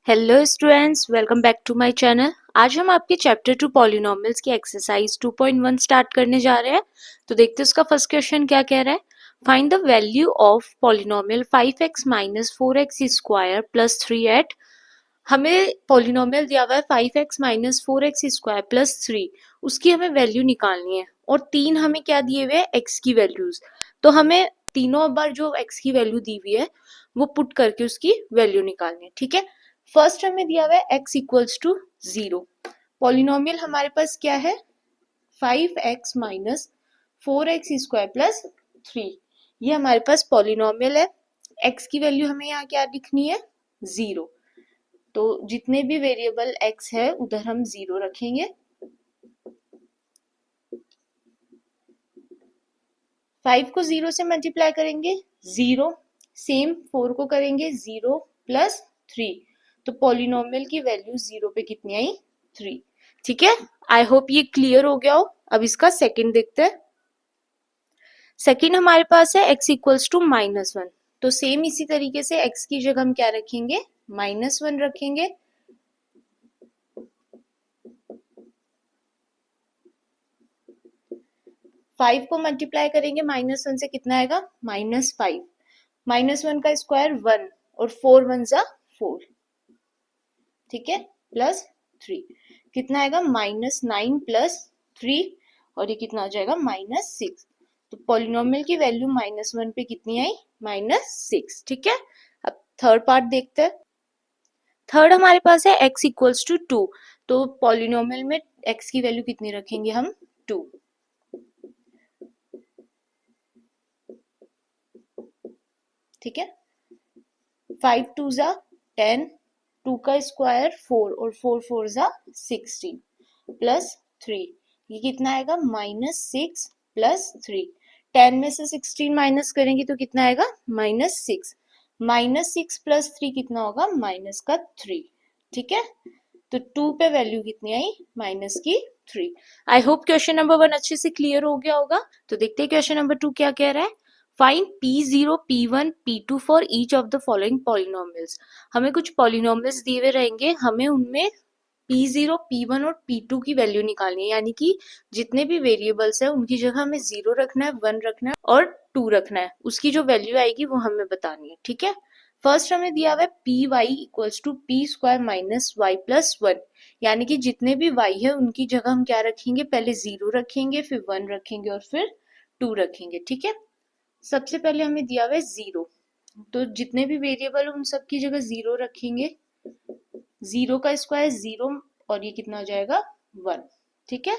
Hello students, welcome back to my channel. आज हम आपके चैप्टर 2 पॉलिनोमियल्स की एक्सरसाइज 2.1 स्टार्ट करने जा रहे हैं। तो देखते हैं उसका फर्स्ट क्वेश्चन क्या कह रहा है। Find the value of polynomial 5x minus 4x square plus 3 at. हमें पॉलिनोमियल दिया हुआ है 5x minus 4x square plus 3, उसकी हमें वैल्यू निकालनी है और तीन हमें क्या दिए हुए हैं, x की वैल्यूज। तो हमें तीनों बार जो x की वैल्यू दी हुई है वो पुट करके उसकी वैल्यू निकालनी है। ठीक है, फर्स्ट हमें दिया हुआ है x इक्वल्स टू 0। पॉलिनोमियल हमारे पास क्या है, 5x minus 4x square plus 3। ये हमारे पास पॉलिनोमियल है। x की वैल्यू हमें यहाँ क्या लिखनी है, 0। तो जितने भी वेरिएबल x है उधर हम 0 रखेंगे। 5 को 0 से मल्टीप्लाई करेंगे 0, सेम 4 को करेंगे 0 प्लस 3। तो पॉलिनोमियल की वैल्यू 0 पे कितनी आई, 3। ठीक है, आई होप ये क्लियर हो गया हो। अब इसका सेकंड देखते हैं। सेकंड हमारे पास है x इक्वल्स टू -1। तो सेम इसी तरीके से x की जगह हम क्या रखेंगे, -1 रखेंगे। फाइव को मल्टीप्लाई करेंगे -1 से कितना आएगा, -5। -1 का स्क्वायर 1 और 4 वन जा 4। ठीक है, प्लस 3 कितना आएगा, -9 प्लस 3 और ये कितना हो जाएगा, -6। तो पॉलिनोमियल की वैल्यू -1 पे कितनी आई, -6। ठीक है, अब थर्ड पार्ट देखते हैं। थर्ड हमारे पास है x इक्वल्स टू 2। तो पॉलिनोमियल में x की वैल्यू कितनी रखेंगे हम, 2। ठीक है, 5 2 जा 10, 2 का स्क्वायर 4 और 4 4 जा 16 प्लस 3। ये कितना आएगा, -6 प्लस 3। 10 में से 16 माइनस करेंगे तो कितना आएगा, -6। -6 प्लस 3 कितना होगा, माइनस का 3। ठीक है, तो 2 पे वैल्यू कितनी आई, माइनस की 3। आई होप क्वेश्चन नंबर 1 अच्छे से क्लियर हो गया होगा। तो देखते हैं क्वेश्चन नंबर 2 क्या कह रहा है। Find P0, P1, P2 for each of the following polynomials. हमें कुछ पॉलिनोमियल्स दिए हुए रहेंगे, हमें उनमें P0, P1 और P2 की वैल्यू निकालनी है। यानी कि जितने भी वेरिएबल्स है उनकी जगह हमें 0 रखना है, 1 रखना है और 2 रखना है। उसकी जो वैल्यू आएगी वो हमें बतानी है। ठीक है, फर्स्ट हमें दिया हुआ है p y equals to p square minus y plus 1। यानी कि जितने भी y है उनकी जगह हम क्या रखेंगे, पहले 0 रखेंगे, फिर 1 रखेंगे और फिर 2 रखेंगे। ठीक है, सबसे पहले हमें दिया हुआ है 0। तो जितने भी वेरिएबल उन सब की जगह 0 रखेंगे। 0 का स्क्वायर 0 और ये कितना हो जाएगा, 1। ठीक है,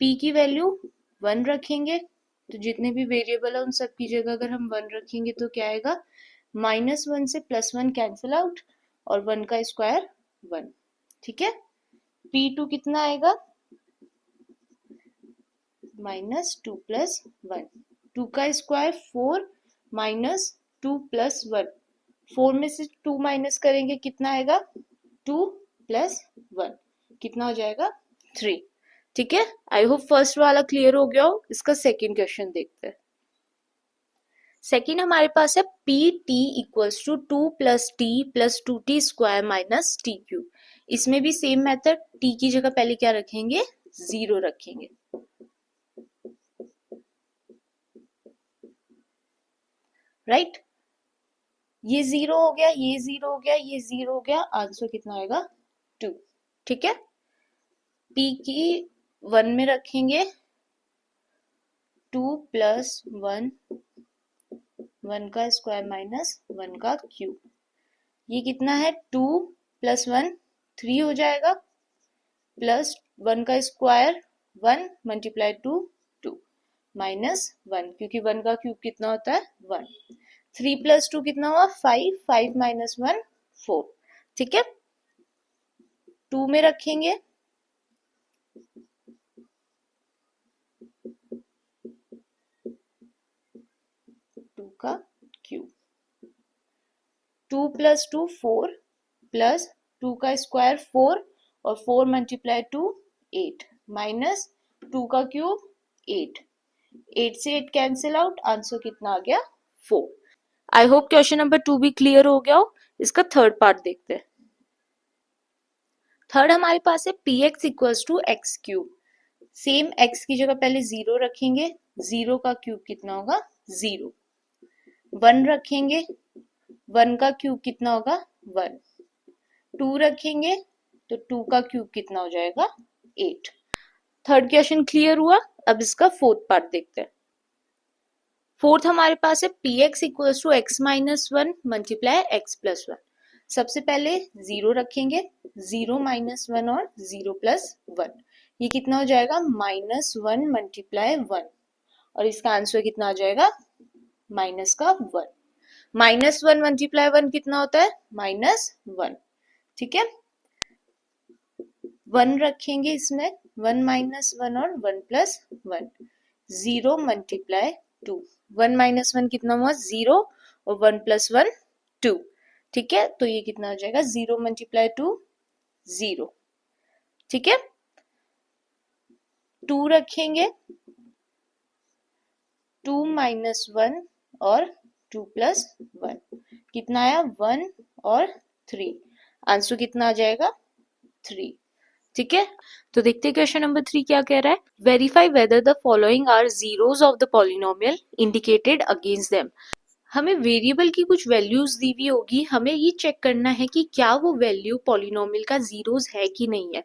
p की वैल्यू 1 रखेंगे। तो जितने भी वेरिएबल है उन सब की जगह अगर हम 1 रखेंगे तो क्या आएगा, -1 से +1 कैंसिल आउट और 1 का स्क्वायर 1। ठीक है, p2 कितना आएगा, -2 प्लस 1। 2 का स्क्वायर 4 -2 प्लस 1। 4 में से 2 माइनस करेंगे कितना आएगा, 2 प्लस 1 कितना हो जाएगा, 3। ठीक है, आई होप फर्स्ट वाला क्लियर हो गया हो। इसका सेकंड क्वेश्चन देखते हैं। सेकंड हमारे पास है p t equals to 2 plus t plus 2t square minus t cube. इसमें भी सेम मेथड, t की जगह पहले क्या रखेंगे, 0 रखेंगे। राइट, ये 0 हो गया, ये 0 हो गया, ये 0 हो गया, आंसर कितना आएगा, 2। ठीक है, p की 1 में रखेंगे 2 प्लस 1, 1 का स्क्वायर माइनस 1 का क्यूब। ये कितना है, 2 प्लस 1 3 हो जाएगा, प्लस 1 का स्क्वायर 1 मल्टीप्लाई 2 2 माइनस 1, क्योंकि 1 का क्यूब कितना होता है, 1। 3 प्लस 2 कितना हुआ, 5, 5 माइनस 1 4। ठीक है, 2 में रखेंगे 2 का क्यूब। 2 प्लस 2 4 प्लस 2 का स्क्वायर 4 और 4 मल्टीप्लाई 2 8 माइनस 2 का क्यूब 8। 8 से 8 कैंसिल आउट, आंसर कितना आ गया, 4। आई होप क्वेश्चन नंबर 2 भी क्लियर हो गया हो। इसका थर्ड पार्ट देखते हैं। थर्ड हमारे पास है p x equals to x cube. Same x की जगह पहले 0 रखेंगे, 0 का क्यूब कितना होगा 0। 1 रखेंगे, 1 का क्यूब कितना होगा 1। 2 रखेंगे तो 2 का क्यूब कितना हो जाएगा 8। थर्ड क्वेश्चन क्लियर हुआ। अब इसका फोर्थ पार्ट देखते हैं। फोर्थ हमारे पास है p x equals to x minus 1 multiply x plus 1। सबसे पहले 0 रखेंगे, 0 माइनस 1 और 0 प्लस 1, ये कितना हो जाएगा -1 मल्टीप्लाई 1, और इसका आंसर कितना आ जाएगा माइनस का 1। -1 मल्टीप्लाई 1 कितना होता है -1। ठीक है, 1 रखेंगे इसमें, 1 माइनस 1 और 1 प्लस 1, 0 मल्टीप्लाई 2, 1 माइनस 1 कितना हुआ 0 और 1 प्लस 1 2। ठीक है, तो ये कितना हो जाएगा 0 मल्टीप्लाई 2 0। ठीक है, 2 रखेंगे, 2 माइनस 1 और 2 प्लस 1 कितना आया 1 और 3, आंसर कितना आ जाएगा 3। ठीक है, तो देखते हैं क्वेश्चन नंबर 3 क्या कह रहा है। Verify whether the following are zeros of the polynomial indicated against them. हमें वेरिएबल की कुछ वैल्यूज दी हुई होगी, हमें ये चेक करना है कि क्या वो वैल्यू पॉलिनोमियल का जीरोस है कि नहीं है।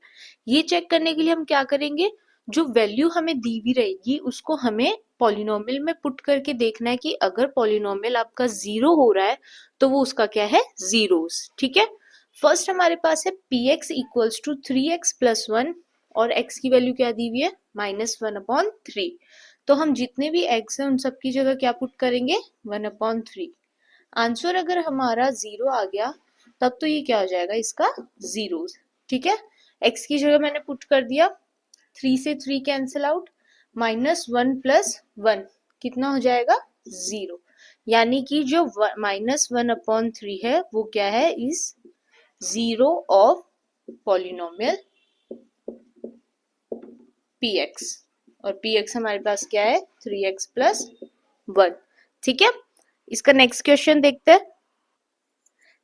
ये चेक करने के लिए हम क्या करेंगे, जो वैल्यू हमें दी हुई रहेगी उसको हमें पॉलिनोमियल में पुट करके देखना है कि अगर पॉलिनोमियल आपका 0 हो रहा है तो वो उसका क्या है जीरोस। ठीक है, फर्स्ट हमारे पास है p x equals to 3x plus 1 और x की वैल्यू क्या दी हुई है -1/3। तो हम जितने भी x हैं उन सब की जगह क्या पुट करेंगे 1/3। आंसर अगर हमारा 0 आ गया तब तो ये क्या हो जाएगा इसका जीरोस। ठीक है, x की जगह मैंने पुट कर दिया, 3 से 3 कैंसिल आउट, -1 प्लस 1 कितना हो जाएगा 0, यानी कि जो -1/3 है वो क्या है इस 0 ऑफ पॉलिनोमियल px, और px हमारे पास क्या है 3x प्लस 1। ठीक है, इसका नेक्स्ट क्वेश्चन देखते हैं।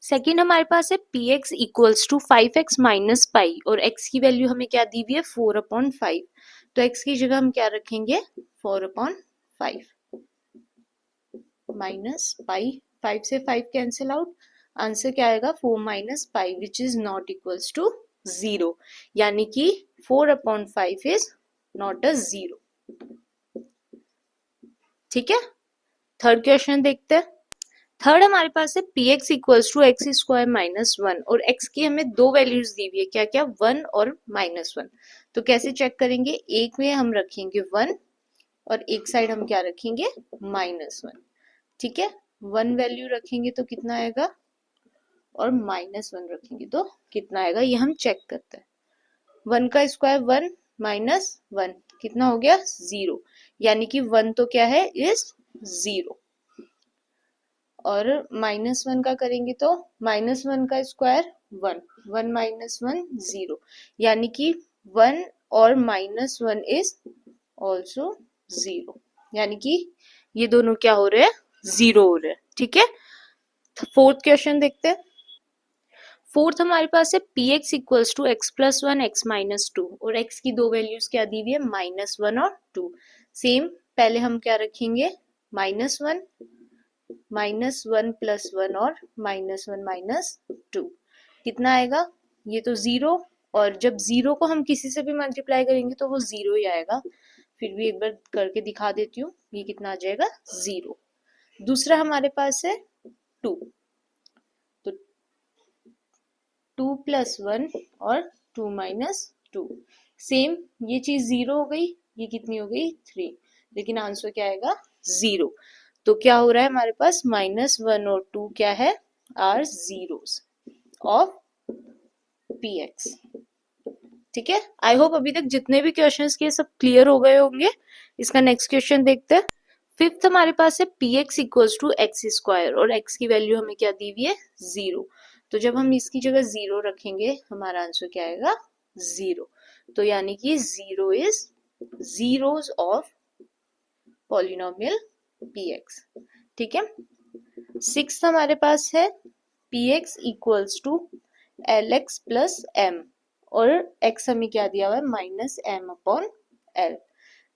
सेकेंड हमारे पास है px equals to 5x minus pi और x की वैल्यू हमें क्या दी हुई है 4/5। तो x की जगह हम क्या रखेंगे 4/5 माइनस पाई, 5 से 5 कैंसिल आउट, आंसर क्या आएगा 4 minus pi which is not equals to 0, यानी कि 4/5 इज नॉट अ 0। ठीक है, थर्ड क्वेश्चन देखते हैं। थर्ड हमारे पास है p x equals to x square minus 1 और x की हमें दो वैल्यूज दी हुई है, क्या क्या 1 और -1। तो कैसे चेक करेंगे, एक में हम रखेंगे 1 और एक साइड हम क्या रखेंगे -1। ठीक है, 1 वैल्यू रखेंगे तो कितना आएगा और -1 रखेंगे तो कितना आएगा, ये हम चेक करते हैं। 1 का स्क्वायर 1 -1 कितना हो गया 0, यानी कि 1 तो क्या है इज 0, और -1 का करेंगे तो -1 का स्क्वायर 1, 1 -1 0, यानी कि 1 और -1 इज ऑल्सो 0, यानी कि ये दोनों क्या हो रहे हैं 0 हो रहे हैं। ठीक है, फोर्थ क्वेश्चन देखते हैं। फोर्थ हमारे पास है p x equals to x plus 1 x minus 2 और x की दो वैल्यूज क्या दी हुई है -1 और 2। सेम पहले हम क्या रखेंगे -1 प्लस 1 और -1 -2 कितना आएगा, ये तो 0, और जब 0 को हम किसी से भी मल्टीप्लाई करेंगे तो वो 0 ही आएगा। फिर भी एक बार करके दिखा देती हूँ, ये कितना आ जाएगा 0। दूसरा हमारे पास है 2, तो 2 प्लस 1 और 2 माइनस 2, सेम ये चीज 0 हो गई, ये कितनी हो गई 3, लेकिन आंसर क्या आएगा 0। तो क्या हो रहा है हमारे पास -1 और 2 क्या है आर जीरोस ऑफ px। ठीक है, आई होप अभी तक जितने भी क्वेश्चंस किए सब क्लियर हो गए होंगे। इसका नेक्स्ट क्वेश्चन देखते हैं। फिफ्थ हमारे पास है p x equals to x square और x की वैल्यू हमें क्या दी हुई है 0। तो जब हम इसकी जगह 0 रखेंगे हमारा आंसर क्या आएगा 0, तो यानी कि 0 is zeros of polynomial px। ठीक है, सिक्स्थ हमारे पास है px equals to lx plus m और x हमें क्या दिया हुआ है -m/l।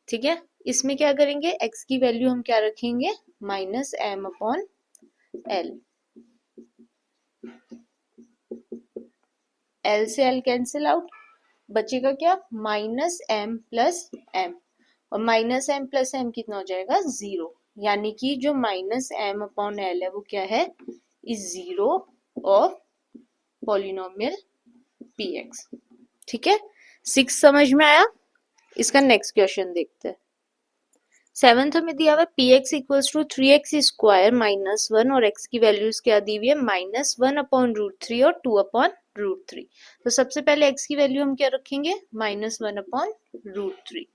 ठीक है, इसमें क्या करेंगे, x की वैल्यू हम क्या रखेंगे -m/l। l से l कैंसिल आउट, बचेगा क्या -m+m, और -m+m कितना हो जाएगा 0, यानी कि जो -m/l है वो क्या है, इज 0 ऑफ पॉलिनोमियल px। ठीक है, 6 समझ में आया। इसका नेक्स्ट क्वेश्चन देखते हैं। 7th हमें दिया हुआ है px equals to 3x square -1 और x की वैल्यूज क्या दी हुई है -1/√3 और 2/√3। तो सबसे पहले x की वैल्यू हम क्या रखेंगे -1/√3।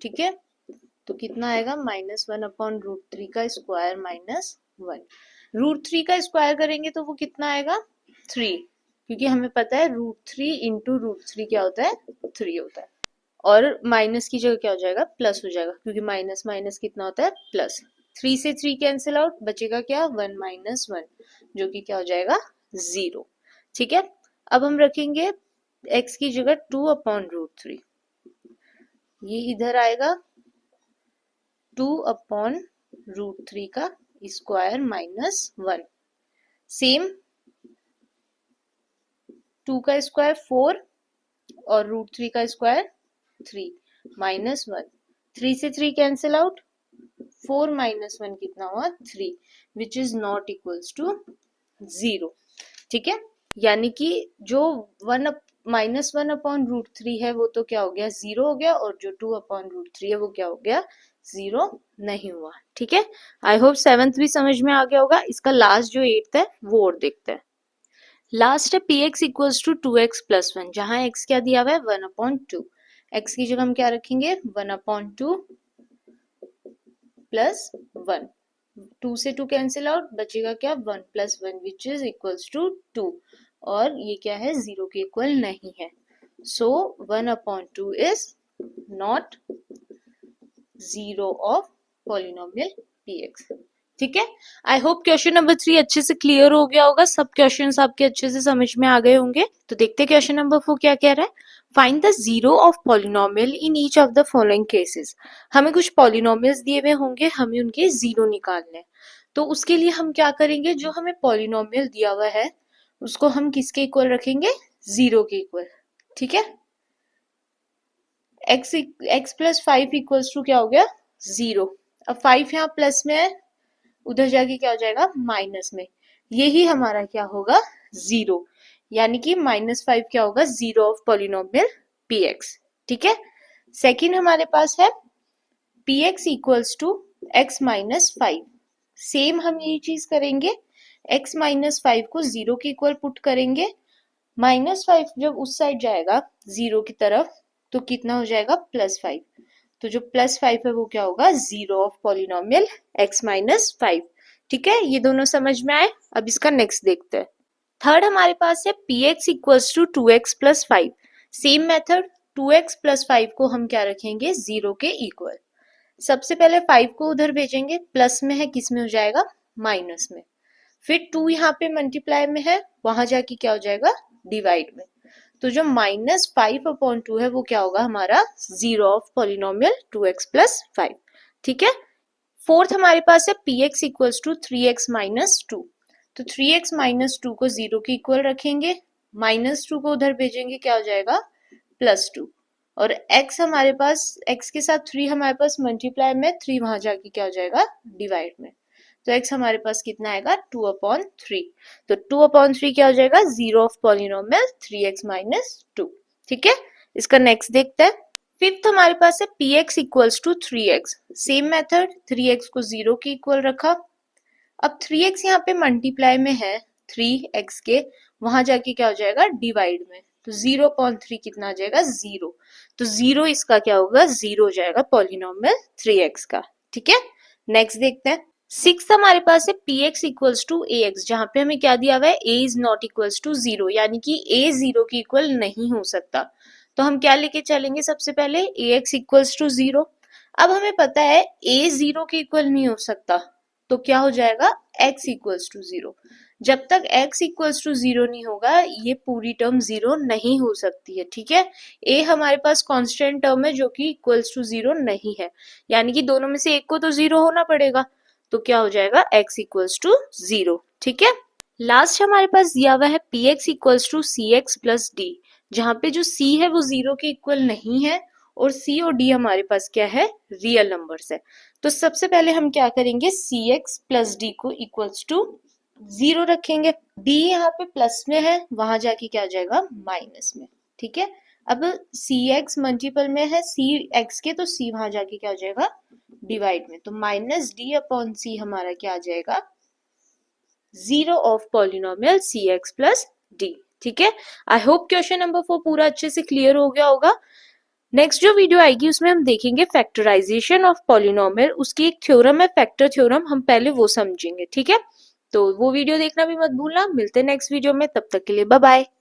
ठीक है, तो कितना आएगा -1/√3 का स्क्वायर -1। √3 का स्क्वायर करेंगे तो वो कितना आएगा 3, क्योंकि हमें पता है √3 इंटू √3 क्या होता है 3 होता है, और माइनस की जगह क्या हो जाएगा प्लस हो जाएगा, क्योंकि माइनस माइनस कितना होता है प्लस। 3 से 3 कैंसिल आउट, बचेगा क्या 1 - 1, जो कि क्या हो जाएगा 0। ठीक है, अब हम रखेंगे x की जगह 2/√3, ये इधर आएगा 2/√3 का स्क्वायर -1। सेम 2 का स्क्वायर 4 और √3 का स्क्वायर 3 -1। 3 से 3 कैंसिल आउट, 4 - 1 कितना हुआ 3, which is not equals to 0। ठीक है, यानी कि जो -1/√3 है वो तो क्या हो गया 0 हो गया, और जो 2/√3 है वो क्या हो गया 0 नहीं हुआ। ठीक है, आई होप 7th भी समझ में आ गया होगा। इसका लास्ट जो 8th है वो और देखते हैं। लास्ट है px इक्वल्स टू 2x + 1, जहां x क्या दिया हुआ है 1/2। x की जगह हम क्या रखेंगे 1/2 + 1। 2 से 2 कैंसिल आउट, बचेगा क्या 1 + 1 विच इज इक्वल्स टू 2, और ये क्या है 0 के इक्वल नहीं है, सो 1/2 is not 0 of polynomial px। ठीक है, आई होप क्वेश्चन नंबर 3 अच्छे से क्लियर हो गया होगा, सब क्वेश्चंस आपके अच्छे से समझ में आ गए होंगे। तो देखते हैं क्वेश्चन नंबर 4 क्या कह रहा है। Find the zero of polynomial in each of the following cases. हमें कुछ पॉलिनोमियल्स दिए हुए होंगे, हमें उनके जीरो निकालने हैं। तो उसके लिए हम क्या करेंगे, जो हमें पॉलिनोमियल दिया हुआ है उसको हम किसके इक्वल रखेंगे 0 के इक्वल। ठीक है, x + 5 इक्वल्स टू क्या हो गया 0। अब 5 यहाँ प्लस में है, उधर जाके क्या हो जाएगा माइनस में, यही हमारा क्या होगा 0, यानी कि -5 क्या होगा 0 ऑफ पॉलिनोमियल px। ठीक है, सेकंड हमारे पास है px equals to x - 5। Same हम यही चीज करेंगे, x - 5 को 0 के इक्वल पुट करेंगे, -5 जब उस साइड जाएगा 0 की तरफ तो कितना हो जाएगा +5, तो जो +5 है वो क्या होगा 0 ऑफ पॉलिनोमियल x - 5। ठीक है, ये दोनों समझ में आए। अब इसका नेक्स्ट देखते हैं। थर्ड हमारे पास है px equals to 2x + 5। Same method, 2x + 5 को हम क्या रखेंगे 0 के इक्वल। सबसे पहले 5 को उधर भेजेंगे, प्लस में है किस में हो जाएगा माइनस में, फिर 2 यहाँ पे मल्टीप्लाई में है, वहां जाके क्या हो जाएगा डिवाइड में, तो जो -5/2 है वो क्या होगा हमारा 0 ऑफ पॉलिनोमियल 2x + 5। ठीक है, फोर्थ हमारे पास है px इक्वल्स टू 3x - 2। तो 3x - 2 को 0 के इक्वल रखेंगे, -2 को उधर भेजेंगे क्या हो जाएगा +2, और x हमारे पास x के साथ 3 हमारे पास मल्टीप्लाई में, 3 वहां जाके क्या हो जाएगा डिवाइड में, तो x हमारे पास कितना आएगा 2/3। तो 2/3 क्या हो जाएगा 0 ऑफ पॉलिनोमियल 3x - 2। ठीक है, इसका नेक्स्ट देखते हैं। फिफ्थ हमारे पास है px equals to 3x। Same method, 3x को 0 के इक्वल रखा। अब 3x यहाँ पे मल्टीप्लाई में है 3x के, वहां जाके क्या हो जाएगा डिवाइड में, तो 0/3 कितना आ जाएगा 0, तो 0 इसका क्या होगा 0 हो जाएगा पॉलिनोमियल 3x का। ठीक है, नेक्स्ट देखते हैं। सिक्स हमारे पास है px इक्वल्स टू ax, जहां पे हमें क्या दिया हुआ है a is not equals to 0, यानी कि a 0 के इक्वल नहीं हो सकता। तो हम क्या लेके चलेंगे, सबसे पहले ax इक्वल्स टू 0। अब हमें पता है a 0 के इक्वल नहीं हो सकता, तो क्या हो जाएगा x इक्वल्स टू 0, जब तक x इक्वल्स टू 0 नहीं होगा ये पूरी टर्म 0 नहीं हो सकती है, ठीक है। a हमारे पास कांस्टेंट टर्म है जो कि इक्वल्स टू 0 नहीं है, यानी कि दोनों में से एक को तो 0 होना पड़ेगा, तो क्या हो जाएगा x इक्वल्स टू 0, ठीक है। लास्ट हमारे पास दिया हुआ है px equals to cx plus d, जहां पे जो c है वो 0 के इक्वल नहीं है और c और d हमारे पास क्या है, रियल नंबर्स है। तो सबसे पहले हम क्या करेंगे, cx प्लस d को इक्वल्स टू 0 रखेंगे। d यहाँ पे प्लस में है, वहां जाके क्या आ जाएगा, माइनस में, ठीक है। अब cx मल्टीपल में है cx के, तो c वहां जाके क्या हो जाएगा, डिवाइड में, तो माइनस d अपॉन c हमारा क्या आ जाएगा, 0 of polynomial cx plus d, ठीक है। आई होप क्वेश्चन नंबर 4 पूरा अच्छे से क्लियर हो गया होगा। नेक्स्ट जो वीडियो आएगी उसमें हम देखेंगे फैक्टराइजेशन ऑफ पॉलिनोमियल, उसकी एक थ्योरम है फैक्टर थ्योरम, हम पहले वो समझेंगे, ठीक है। तो वो वीडियो देखना भी मत भूलना। मिलते हैं नेक्स्ट वीडियो में, तब तक के लिए बाय बाय।